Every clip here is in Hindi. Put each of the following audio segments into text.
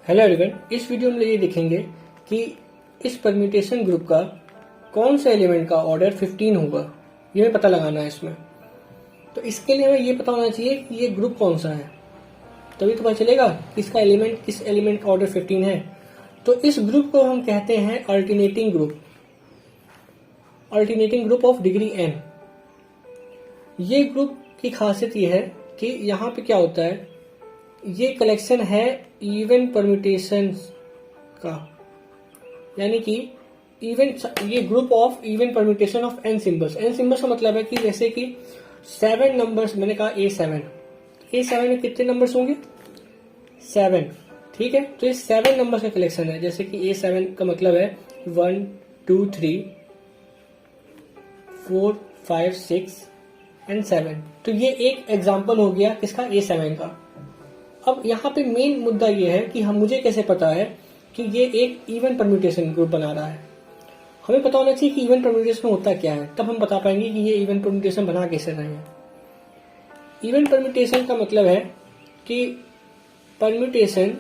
हेलो एवरीवन, इस वीडियो में ये देखेंगे कि इस परम्यूटेशन ग्रुप का कौन सा एलिमेंट का ऑर्डर 15 होगा, ये हमें पता लगाना है इसमें। तो इसके लिए हमें ये पता होना चाहिए कि ये ग्रुप कौन सा है, तभी तो पता चलेगा कि इसका एलिमेंट किस एलिमेंट का ऑर्डर 15 है। तो इस ग्रुप को हम कहते हैं alternating group of degree n। ये ग्रुप की खासियत ये है कि यहाँ पे क्या होता है, ये कलेक्शन है इवन परम्यूटेशंस का, यानी कि ये group of even permutation of n symbols. n symbols का मतलब है कि जैसे कि 7 नंबर्स, मैंने कहा A7 में कितने नंबर्स होंगे, 7, ठीक है। तो ये 7 नंबर्स का कलेक्शन है। जैसे कि A7 का मतलब है 1 2 3 4 5 6 एंड 7। तो ये एक एग्जाम्पल हो गया किसका, A7 का। अब यहाँ पे मेन मुद्दा ये है कि मुझे कैसे पता है कि ये एक इवन परम्यूटेशन ग्रुप बना रहा है। हमें पता होना चाहिए कि इवन परम्यूटेशन होता क्या है, तब हम बता पाएंगे कि ये इवन परम्यूटेशन बना कैसे रहे हैं। इवन परम्यूटेशन का मतलब है कि permutation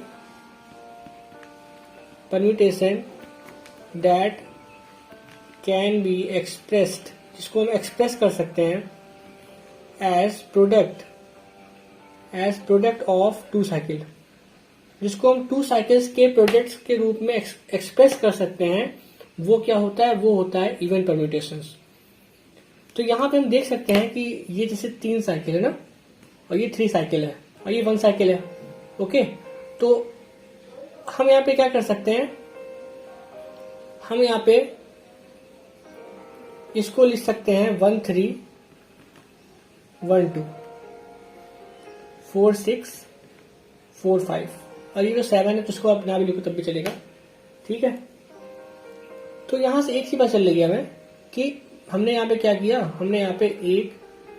that can be expressed, जिसको हम एक्सप्रेस कर सकते हैं एज प्रोडक्ट ऑफ 2 साइकिल, जिसको हम 2 साइकिल्स के प्रोडक्ट्स के रूप में एक्सप्रेस कर सकते हैं। वो क्या होता है, वो होता है इवन परम्यूटेशंस। तो यहाँ पे हम देख सकते हैं कि ये जैसे 3 साइकिल है ना, और ये 3 साइकिल है, और ये 1 साइकिल है। ओके, तो हम यहाँ पे क्या कर सकते हैं, हम यहाँ पे इसको लिख सकते हैं 1 3 1 2 4 6 4 5, और ये जो 7 है तो इसको आप ना भी लिखो तब भी चलेगा, ठीक है। तो यहां से एक ही बात चल रही है हमें कि हमने यहाँ पे क्या किया, हमने यहाँ पे 1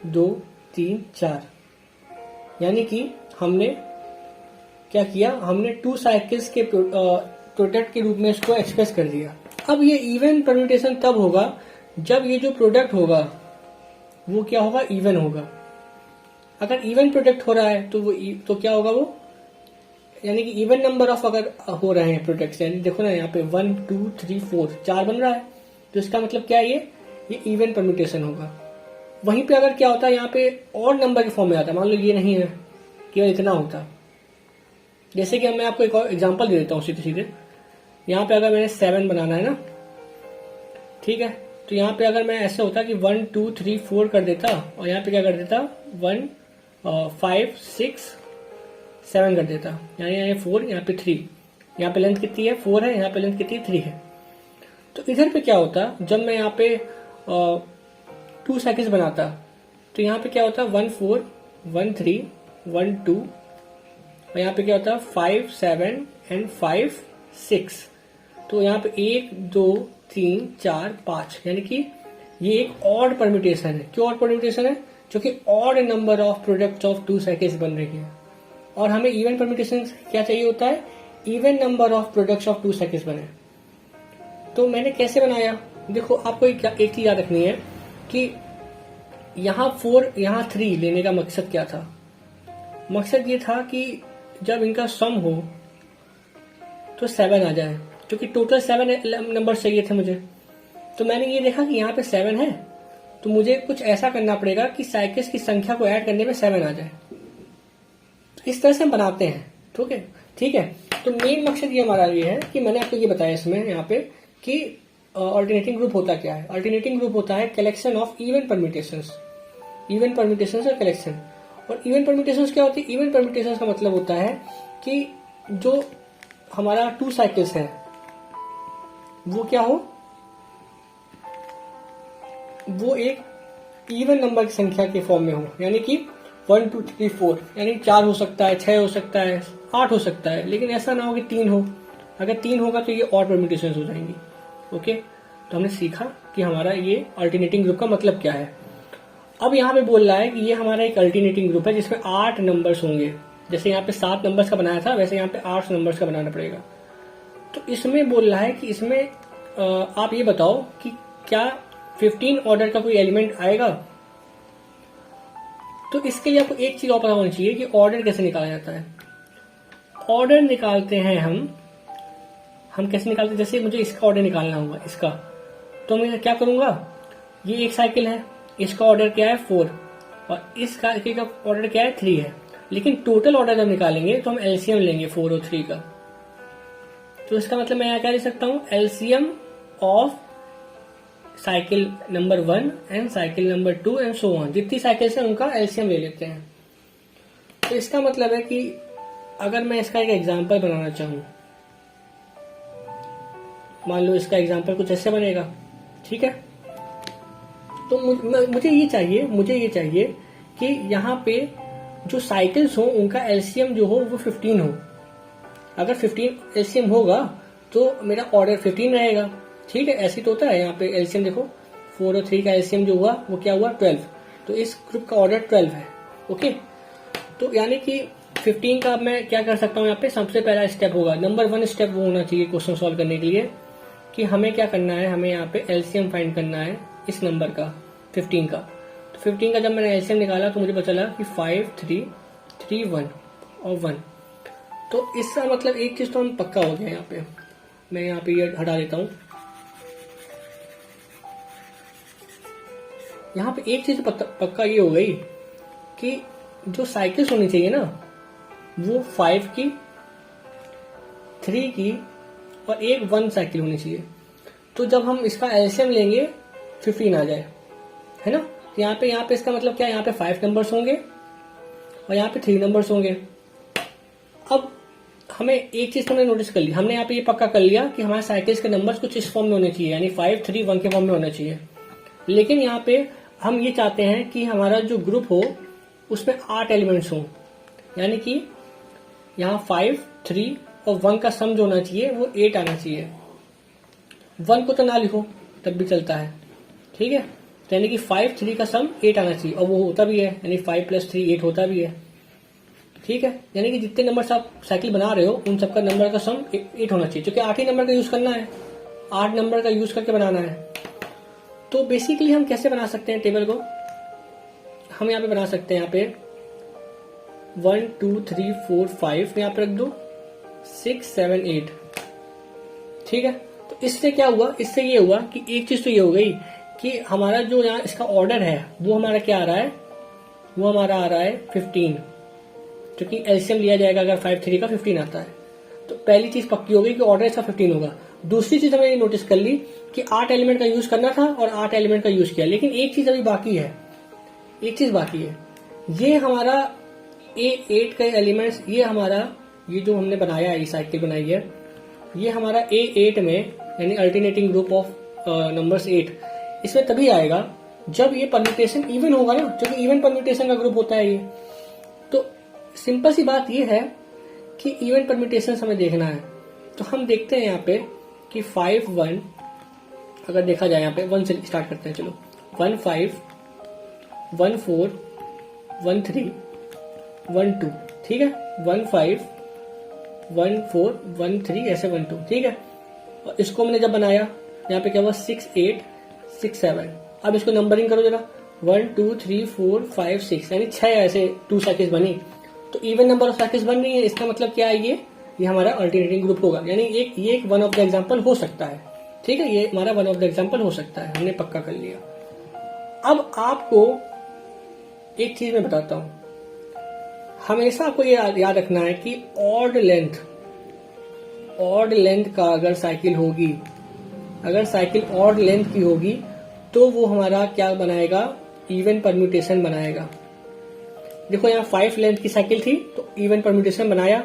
2 3 4, यानी कि हमने क्या किया, हमने 2 साइकिल्स के प्रोडक्ट के रूप में इसको एक्सप्रेस कर दिया। अब ये इवन परम्यूटेशन तब होगा जब ये जो प्रोडक्ट होगा वो क्या होगा, इवन होगा। अगर इवन प्रोडक्ट हो रहा है तो क्या होगा वो, यानी कि इवन नंबर ऑफ अगर हो रहे हैं प्रोडक्ट्स, यानी देखो ना यहाँ पे 1 2 3 4 बन रहा है, तो इसका मतलब क्या है, ये इवन परम्यूटेशन होगा। वहीं पे अगर क्या होता है, यहाँ पे और नंबर के फॉर्म में आता है, मान लो ये नहीं है, केवल इतना होता। जैसे कि मैं आपको एक और एग्जाम्पल दे देता हूँ सीधे सीधे। यहाँ पे अगर मैंने 7 बनाना है ना, ठीक है, तो यहाँ पे अगर मैं ऐसा होता कि 1 2 3 4 कर देता, और यहाँ पे क्या कर देता 1 5 6 7 कर देता, यानी यहाँ 4, यहाँ पे 3, यहाँ पे लेंथ कितनी है 4 है, यहाँ पे लेंथ कितनी 3 है। तो इधर पे क्या होता, जब मैं यहाँ पे 2 साइकिल्स बनाता, तो यहाँ पे क्या होता 1 4 1 3 1 2, और यहाँ पे क्या होता 5 7 एंड 5 6। तो यहाँ पे 1 2 3 4 5, यानी कि ये एक ऑड परम्यूटेशन है। क्यों ऑड परम्यूटेशन है, क्योंकि odd number of products of 2 cycles बन रही है। और हमें इवन परम्यूटेशन क्या चाहिए होता है, even number of products of 2 cycles बने। तो मैंने कैसे बनाया, देखो आपको एक चीज याद रखनी है कि यहाँ 4 यहाँ 3 लेने का मकसद क्या था। मकसद ये था कि जब इनका सम हो तो 7 आ जाए, क्योंकि टोटल 7 नंबर चाहिए थे मुझे। तो मैंने ये देखा कि यहाँ पे 7 है, तो मुझे कुछ ऐसा करना पड़ेगा कि साइकिल्स की संख्या को ऐड करने में 7 आ जाए। तो इस तरह से हम बनाते हैं, ठीक है। तो मेन मकसद ये हमारा ये है कि मैंने आपको ये बताया इसमें यहाँ पे कि अल्टरनेटिंग ग्रुप होता क्या है। अल्टरनेटिंग ग्रुप होता है कलेक्शन ऑफ इवन परम्यूटेशंस और कलेक्शन। और इवन परम्यूटेशंस क्या होती है, इवन परम्यूटेशंस का मतलब होता है कि जो हमारा 2 साइकिल्स है वो क्या हो, वो एक इवन नंबर की संख्या के फॉर्म में हो, यानी कि 1 2 3 4, यानी 4 हो सकता है, 6 हो सकता है, 8 हो सकता है, लेकिन ऐसा ना हो कि 3 हो। अगर 3 होगा तो ये ऑड परम्यूटेशंस हो जाएंगी। ओके, तो हमने सीखा कि हमारा ये अल्टरनेटिंग ग्रुप का मतलब क्या है। अब यहाँ पे बोल रहा है कि ये हमारा एक अल्टरनेटिंग ग्रुप है जिसमें 8 नंबर्स होंगे। जैसे यहाँ पे 7 नंबर्स का बनाया था, वैसे यहाँ पे 8 नंबर्स का बनाना पड़ेगा। तो इसमें बोल रहा है कि इसमें आप ये बताओ कि क्या 15 ऑर्डर का कोई एलिमेंट आएगा। तो इसके लिए आपको एक चीज और पता होनी चाहिए कि ऑर्डर कैसे निकाला जाता है। ऑर्डर निकालते हैं हम कैसे निकालते हैं, जैसे मुझे इसका ऑर्डर निकालना होगा इसका, तो मैं क्या करूंगा, ये एक साइकिल है, इसका ऑर्डर क्या है 4 और इस साइकिल का ऑर्डर क्या है 3 है, लेकिन टोटल ऑर्डर जब निकालेंगे तो हम एलसीएम लेंगे 4 और 3 का। तो इसका मतलब मैं यहाँ क्या लिख सकता हूँ, LCM of cycle number 1 and cycle number 2 and so on, जितनी साइकिल से उनका एलसीएम ले लेते हैं। तो इसका मतलब है कि अगर मैं इसका एक एग्जांपल बनाना चाहूं, मान लो इसका एग्जांपल कुछ ऐसे बनेगा, ठीक है। तो मुझे ये चाहिए कि यहाँ पे जो साइकिल्स हो उनका एलसीएम जो हो वो 15 हो। अगर 15 एलसीएम होगा तो मेरा ऑर्डर 15 रहेगा, ठीक है। ऐसे तो होता है, यहाँ पे एलसीएम देखो 4 और 3 का एलसीएम जो हुआ वो क्या हुआ 12, तो इस ग्रुप का ऑर्डर 12 है, ओके। तो यानी कि 15 का मैं क्या कर सकता हूँ, यहाँ पे सबसे पहला स्टेप होगा, नंबर 1 स्टेप वो होना चाहिए क्वेश्चन सॉल्व करने के लिए कि हमें क्या करना है, हमें यहाँ पे एलसीएम फाइंड करना है इस नंबर का 15 का। तो 15 का जब मैंने एलसीएम निकाला तो मुझे पता चला कि 5 3 3 1 और 1। तो इसका मतलब एक चीज तो हम पक्का हो गया, यहाँ पे मैं यहाँ पे ये हटा देता हूँ। यहाँ पे एक चीज पक्का ये हो गई कि जो साइकिल्स होनी चाहिए ना वो 5 की, 3 की और एक 1 साइकिल होनी चाहिए। तो जब हम इसका एलसीएम लेंगे 15 आ जाए, है ना। यहाँ पे इसका मतलब क्या है, यहाँ पे 5 नंबर्स होंगे और यहाँ पे 3 नंबर्स होंगे। अब हमें एक चीज हमने नोटिस कर ली, हमने यहाँ पे ये पक्का कर लिया कि हमारे साइकिल्स के नंबर्स कुछ इस फॉर्म में होने चाहिए, यानी 5 3 1 के फॉर्म में होना चाहिए। लेकिन यहाँ पे हम ये चाहते हैं कि हमारा जो ग्रुप हो उसमें 8 एलिमेंट्स हो, यानी कि यहाँ 5 3 और 1 का सम जो होना चाहिए वो 8 आना चाहिए। 1 को तो ना लिखो तब भी चलता है, ठीक है। तो यानी कि 5 3 का सम 8 आना चाहिए और वो होता भी है, यानी 5 + 3 8 होता भी है, ठीक है। यानी कि जितने नंबर आप साइकिल बना रहे हो उन सबका नंबर का सम 8 होना चाहिए, क्योंकि 8 ही नंबर का यूज करना है, 8 नंबर का यूज करके बनाना है। तो बेसिकली हम कैसे बना सकते हैं टेबल को, हम यहाँ पे बना सकते हैं, यहाँ पे 1 2 3 4 5 यहाँ पे रख दो, 6 7 8, ठीक है। तो इससे क्या हुआ, इससे ये हुआ कि एक चीज तो ये हो गई कि हमारा जो यहाँ इसका ऑर्डर है वो हमारा क्या आ रहा है, वो हमारा आ रहा है 15, क्योंकि एलसीएम लिया जाएगा अगर 5 3 का 15 आता है। तो पहली चीज पक्की हो गई कि ऑर्डर इसका 15 होगा। दूसरी चीज हमने ये नोटिस कर ली कि 8 एलिमेंट का यूज करना था और 8 एलिमेंट का यूज किया, लेकिन एक चीज अभी बाकी है, एक चीज बाकी है, ये हमारा A8 का एलिमेंट्स, ये हमारा ये जो हमने बनाया है, ये साइकिल बनाई है, ये हमारा A8 में यानी अल्टरनेटिंग ग्रुप ऑफ नंबर्स 8, इसमें तभी आएगा जब ये परम्यूटेशन इवन होगा ना, क्योंकि इवन परम्यूटेशन का ग्रुप होता है ये। तो सिंपल सी बात ये है कि इवन परम्यूटेशन हमें देखना है। तो हम देखते हैं यहाँ पे कि 5 1, अगर देखा जाए यहाँ पे 1 से स्टार्ट करते हैं, चलो 1 5 1 4 1 3 1 2, ठीक है। 1 5 1 4 1 3 ऐसे 1 2, ठीक है। और इसको मैंने जब बनाया यहाँ पे क्या हुआ 6 8 6 7। अब इसको नंबरिंग करो जरा, 1 2 3 4 5 6, यानी 6 ऐसे 2 साइकिल्स बनी। तो इवन नंबर ऑफ साइकिल्स बन रही है, इसका मतलब क्या है, ये हमारा अल्टरनेटिंग ग्रुप होगा, यानी ये एक वन ऑफ द एग्जांपल हो सकता है, ठीक है। ये हमारा वन ऑफ द एग्जांपल हो सकता है, हमने पक्का कर लिया। अब आपको एक चीज मैं बताता हूं, हमेशा आपको ये याद रखना है कि ऑड लेंथ का अगर साइकिल होगी, अगर साइकिल ऑड लेंथ की होगी तो वो हमारा क्या बनाएगा, इवन परम्यूटेशन बनाएगा। देखो यहाँ 5 लेंथ की साइकिल थी तो इवन परम्यूटेशन बनाया,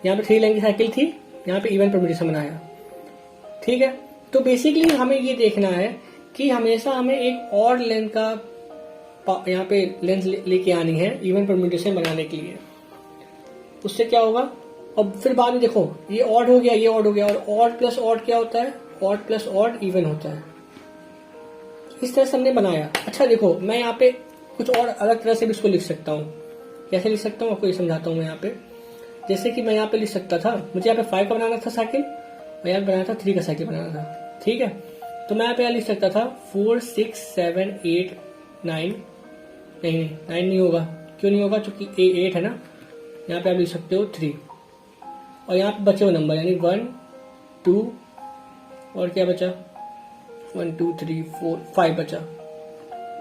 यहाँ पे 3 लेंथ की साइकिल थी, यहाँ पे इवन परम्यूटेशन बनाया, ठीक है। तो बेसिकली हमें ये देखना है कि हमेशा हमें एक ऑड लेंथ का यहाँ पे लेंथ लेके आनी है इवन परम्यूटेशन बनाने के लिए। उससे क्या होगा, अब फिर बाद में देखो ये ऑड हो गया, ये ऑड हो गया, और ऑड प्लस ऑड क्या होता है, ऑड प्लस ऑड इवन होता है। इस तरह से हमने बनाया। अच्छा देखो मैं यहाँ पे कुछ और अलग तरह से भी इसको लिख सकता हूँ। कैसे लिख सकता हूँ आपको ये समझाता हूँ मैं यहाँ पे। जैसे कि मैं यहाँ पे लिख सकता था, मुझे यहाँ पे 5 का बनाना था साइकिल, और यहाँ पे बनाना था 3 का साइकिल बनाना था, ठीक है। तो मैं यहाँ पे लिख सकता था 4 6 7 8 9, नहीं 9 नहीं होगा, क्यों नहीं होगा, क्योंकि A8 है ना। यहाँ पे आप लिख सकते हो 3, और यहाँ पे बचे हुए नंबर यानी 1 2 और क्या बचा 1 2 3 4 5 बचा।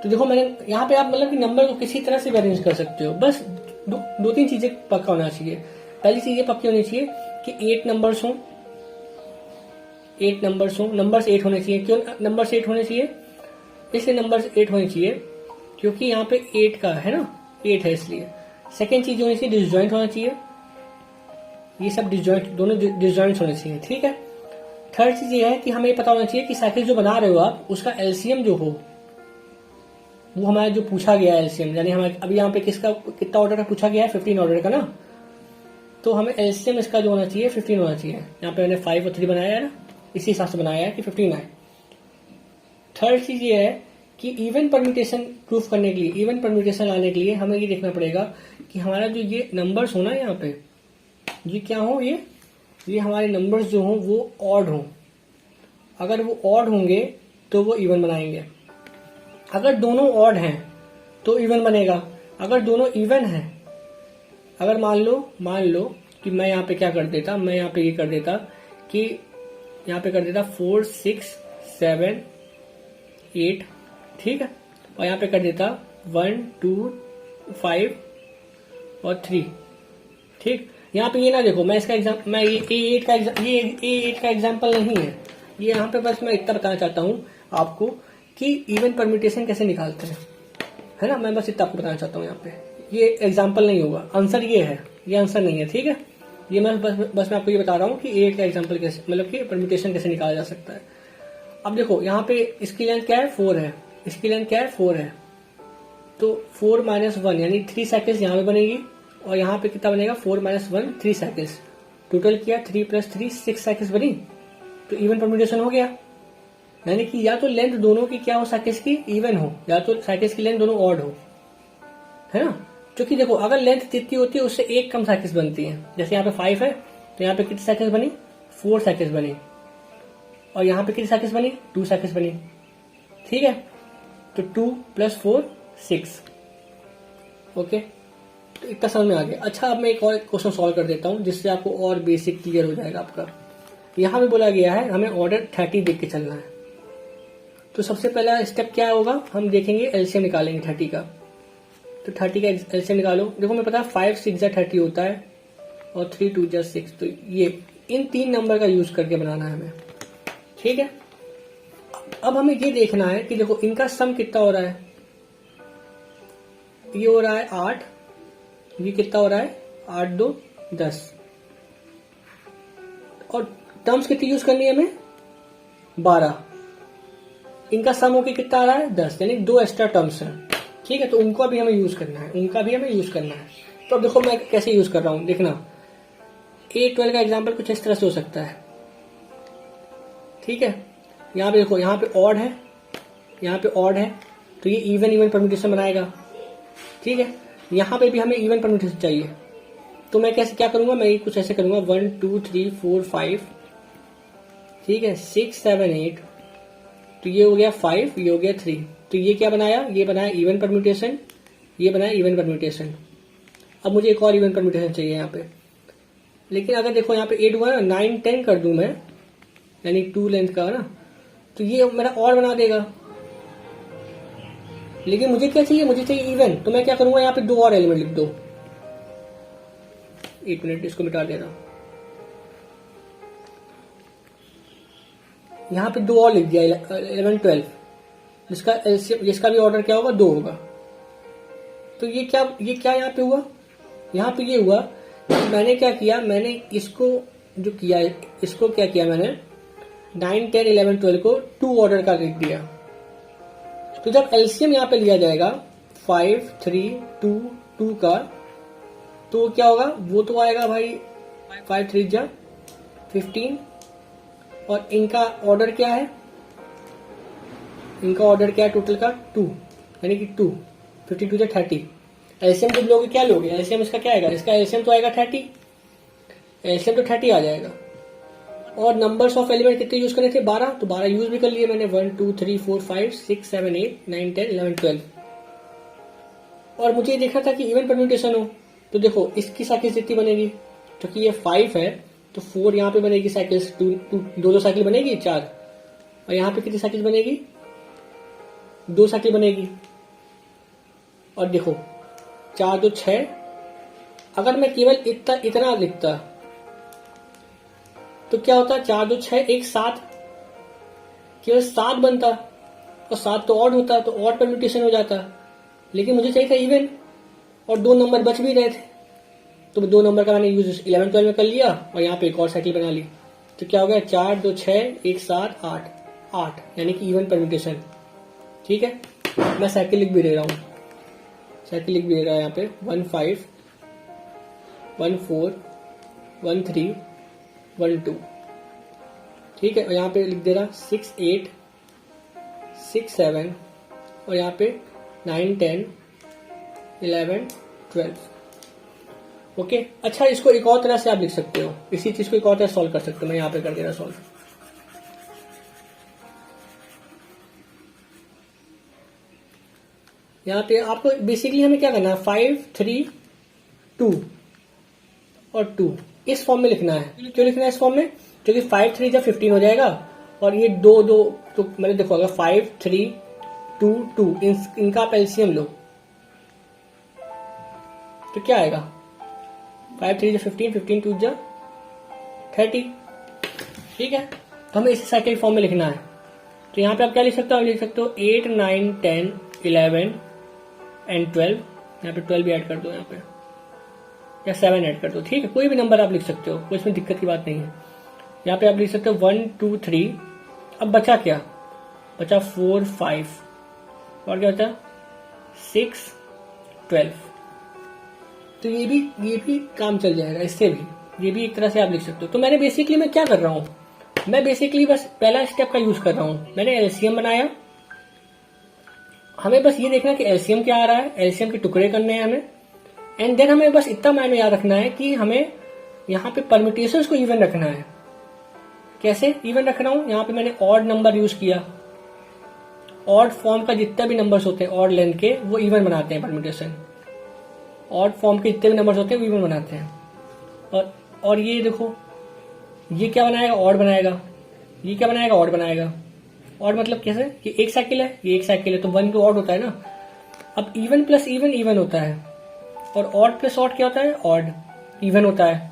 तो देखो मैंने यहाँ पे आप मतलब कि नंबर को किसी तरह से भी अरेंज कर सकते हो, बस दो तीन चीजें पक्का होना चाहिए। पहली चीज ये पक्की होनी चाहिए कि 8 नंबर्स हों, 8 नंबर्स हों, नंबर्स 8 होने चाहिए। क्यों नंबर्स 8 होने चाहिए? इसलिए नंबर्स 8 होने चाहिए क्योंकि यहाँ पे 8 का है ना, 8 है इसलिए। सेकेंड चीज होनी चाहिए डिसजॉइंट होना चाहिए, ये सब डिसजॉइंट, दोनों डिसजॉइंट होने चाहिए, ठीक है। थर्ड चीज ये है कि हमें पता होना चाहिए कि साइकिल जो बना रहे हो आप उसका एलसीएम जो हो वो हमारा जो पूछा गया है एलसीएम, यानी हमारे अभी यहाँ पे किसका कितना ऑर्डर का पूछा गया है 15 ऑर्डर का ना, तो हमें एलसीएम इसका जो होना चाहिए 15 होना चाहिए। यहाँ पे मैंने 5 और 3 बनाया है ना, इसी हिसाब से बनाया है कि 15 आए। थर्ड चीज ये है कि इवन परम्यूटेशन प्रूफ करने के लिए, इवन परम्यूटेशन लाने के लिए हमें ये देखना पड़ेगा कि हमारा जो ये नंबर्स हो ना यहाँ पे ये क्या हो, ये हमारे नंबर्स जो हो वो ऑड हो। अगर वो ऑड होंगे तो वो इवन बनाएंगे, अगर दोनों ऑड हैं तो इवन बनेगा। अगर दोनों इवन हैं, अगर मान लो कि मैं यहाँ पे क्या कर देता, मैं यहाँ पे ये कर देता कि यहाँ पे कर देता 4 6 7 8, ठीक है, और यहाँ पे कर देता 1 2 5 और 3, ठीक। यहाँ पे ये ना देखो, मैं इसका एग्जाम मैं ये A8 का एग्जाम्पल नहीं है ये, यहाँ पे बस मैं इतना बताना चाहता हूँ आपको कि इवन परम्यूटेशन कैसे निकालते हैं, है ना। मैं बस इतना आपको बताना चाहता हूँ यहाँ पे, ये एग्जाम्पल नहीं होगा, आंसर ये है, ये आंसर नहीं है, ठीक है। ये मैं बस मैं आपको ये बता रहा हूँ कि A8 का एग्जाम्पल कैसे, मतलब कि परम्यूटेशन कैसे निकाला जा सकता है। अब देखो यहाँ पे इसकी लेंथ क्या है 4 है, इसकी लेंथ क्या है 4 है, तो 4 - 1 यानी 3 साइकिल्स यहाँ पे बनेगी और यहाँ पे कितना बनेगा 4 - 1 3 साइकिल्स, टोटल किया 3 + 3 6 साइकिल्स बनी, तो इवन परम्यूटेशन हो गया। यानी कि या तो लेंथ दोनों की क्या हो साइकिल्स की इवन हो, या तो साइकिल्स की लेंथ दोनों ऑड हो, है ना। क्योंकि देखो अगर लेंथ जितनी होती है उससे एक कम साइकिल्स बनती हैं, जैसे यहाँ पे 5 है तो यहाँ पे कितनी साइकिल्स बनी 4 साइकिल्स बनी, और यहाँ पे कितनी साइकिल्स बनी 2 साइकिल्स बनी, ठीक है। तो 2 + 4 6, ओके, तो इतना समझ में आ गया। अच्छा अब मैं एक और क्वेश्चन सॉल्व कर देता हूँ जिससे आपको और बेसिक क्लियर हो जाएगा आपका। यहाँ पे बोला गया है हमें ऑर्डर 30 देख के चलना है, तो सबसे पहला स्टेप क्या होगा, हम देखेंगे एलसीएम निकालेंगे 30 का। तो 30 का एलसीएम निकालो। देखो मैं पता है 5 6 30 होता है और 3 2 6, तो ये इन 3 नंबर का यूज करके बनाना है हमें, ठीक है। अब हमें ये देखना है कि देखो इनका सम कितना हो रहा है, ये हो रहा है 8, ये कितना हो रहा है 8 2 10, और टर्म्स कितनी यूज करनी है हमें 12, इनका सम होके कितना आ रहा है 10, यानी 2 एक्स्ट्रा टर्म्स हैं, ठीक है। तो उनको भी हमें यूज करना है, उनका भी हमें यूज करना है। तो अब देखो मैं कैसे यूज कर रहा हूं, देखना A12 का एग्जाम्पल कुछ इस तरह से हो सकता है, ठीक है। यहाँ पे देखो यहाँ पे ऑड है, यहाँ पे ऑड है, तो ये इवन परम्यूटेशन बनाएगा, ठीक है। यहाँ पे भी हमें इवन परम्यूटेशन चाहिए, तो मैं कैसे क्या करूंगा, मैं कुछ ऐसे करूंगा 1 2 3 4 5, ठीक है, 6 7 8, तो ये हो गया 5, ये हो गया 3, तो ये क्या बनाया, ये बनाया इवन परम्यूटेशन, ये बनाया इवन परम्यूटेशन। अब मुझे एक और इवन परम्यूटेशन चाहिए यहाँ पे, लेकिन अगर देखो यहाँ पे 8 हुआ ना, 9 10 कर दूं मैं, यानी 2 लेंथ का ना, तो ये मेरा और बना देगा। लेकिन मुझे क्या चाहिए, मुझे चाहिए इवन, तो मैं क्या करूंगा यहाँ पे 2 और एलिमेंट लिख दो। 1 मिनट इसको मिटा दे रहा हूं, यहाँ पे 2 और लिख दिया 11 12, जिसका भी ऑर्डर क्या होगा 2 होगा। तो ये क्या यहाँ पे हुआ, यहाँ पे ये हुआ कि मैंने क्या किया, मैंने इसको जो किया, इसको क्या किया मैंने 9 10 11 12 को 2 ऑर्डर का लिख दिया। तो जब एलसीएम यहाँ पे लिया जाएगा 5 3 2 2 का, तो क्या होगा, वो तो आएगा भाई 5 3 जा 15, और इनका ऑर्डर क्या है, इनका ऑर्डर क्या है टोटल का 2, यानी कि 2 52 जा 30। एलसीएम जब लोगे क्या लोगे, एलसीएम इसका क्या आएगा, इसका एलसीएम तो आएगा 30, एलसीएम तो 30 आ जाएगा। और नंबर्स ऑफ एलिमेंट कितने यूज करने थे 12, तो 12 यूज भी कर लिए मैंने, 1 2 3 4 5 6 7 8 9 10 11 12। और मुझे देखना था कि इवन परम्यूटेशन हो, तो देखो इसकी साइकिल कितनी बनेगी, क्योंकि ये 5 है तो 4 यहाँ पे बनेगी साइकिल्स, दो साइकिल बनेगी 4, और यहाँ पे कितनी साइकिल बनेगी, 2 साइकिल बनेगी। और देखो 4 2 6, अगर मैं केवल इतना लिखता तो क्या होता, 4 2 6 1 7, केवल 7 बनता, और 7 तो ऑड होता, तो ऑड परम्यूटेशन हो जाता। लेकिन मुझे चाहिए था इवन, और 2 नंबर बच भी रहे थे, तो 2 नंबर का मैंने यूज 11 12 में कर लिया, और यहाँ पे एक और साइकिल बना ली। तो क्या हो गया, 4 2 6 1 7 8, 8 यानी कि इवन परम्यूटेशन। ठीक है, मैं साइकिल लिख भी दे रहा हूँ, साइकिल लिख भी दे रहा है यहाँ पे 1 5 1 4 1 3 1 2। ठीक है, और यहाँ पे लिख दे रहा 6 8 6 7, और यहाँ पे 9 10 11 12। ओके, अच्छा इसको एक और तरह से आप लिख सकते हो, इसी चीज को एक और तरह सॉल्व कर सकते हो। मैं यहाँ पे कर दे रहा सॉल्व। यहाँ पे आपको बेसिकली हमें क्या करना है, 5 3 2 और 2 इस फॉर्म में लिखना है। क्यों लिखना है इस फॉर्म में, क्योंकि 5 3 जब 15 हो जाएगा, और ये 2 2, तो मैंने देखो अगर 5 3 2 2 इनका आप एलसीएम लो तो क्या आएगा, 5 3 15 15 2 30। ठीक है, तो हमें इसे साइकिल फॉर्म में लिखना है। तो यहाँ पे आप क्या लिख सकते हो, आप लिख सकते हो 8 9 10 11 एंड 12, यहाँ पे 12 भी ऐड कर दो यहाँ पे, या 7 ऐड कर दो। ठीक है, कोई भी नंबर आप लिख सकते हो, कोई इसमें दिक्कत की बात नहीं है। यहाँ पे आप लिख सकते हो 1 2 3। अब बचा क्या, बचा 4 5, और क्या बचा 6 12। तो ये भी काम चल जाएगा, इससे भी ये भी एक तरह से आप लिख सकते हो। तो मैंने बेसिकली मैं क्या कर रहा हूँ, मैं बेसिकली बस पहला स्टेप का यूज कर रहा हूँ। मैंने एलसीएम बनाया, हमें बस ये देखना कि एलसीएम क्या आ रहा है, एलसीएम के टुकड़े करने हैं हमें, एंड देन हमें बस इतना मायने याद रखना है कि हमें यहाँ पे परम्यूटेशंस को इवन रखना है। कैसे इवन रख रहा हूँ, यहाँ पे मैंने ऑड नंबर यूज किया, ऑड फॉर्म का जितना भी नंबर्स होते हैं ऑड लेंथ के, वो इवन बनाते हैं परम्यूटेशन। ऑड फॉर्म के जितने भी नंबर्स होते हैं वो इवन बनाते हैं। और ये देखो, ये क्या बनाएगा, ऑड बनाएगा, ये क्या बनाएगा, ऑड बनाएगा। ऑड मतलब कैसे, कि एक साइकिल है, ये एक साइकिल है, तो 1 तो ऑड होता है ना। अब इवन प्लस इवन इवन होता है, और ऑड प्लस ऑड क्या होता है, ऑड इवन होता है।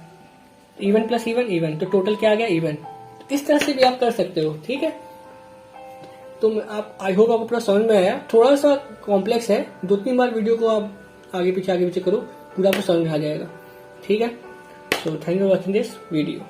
इवन प्लस इवन इवन, तो टोटल क्या आ गया, इवन। तो इस तरह से भी आप कर सकते हो। ठीक है, तो आप आई होप आपको पूरा समझ में आया। थोड़ा सा कॉम्प्लेक्स है, 2-3 बार वीडियो को आप आगे पीछे करो, पूरा आपको समझ में आ जाएगा। ठीक है, so thank you for watching this video.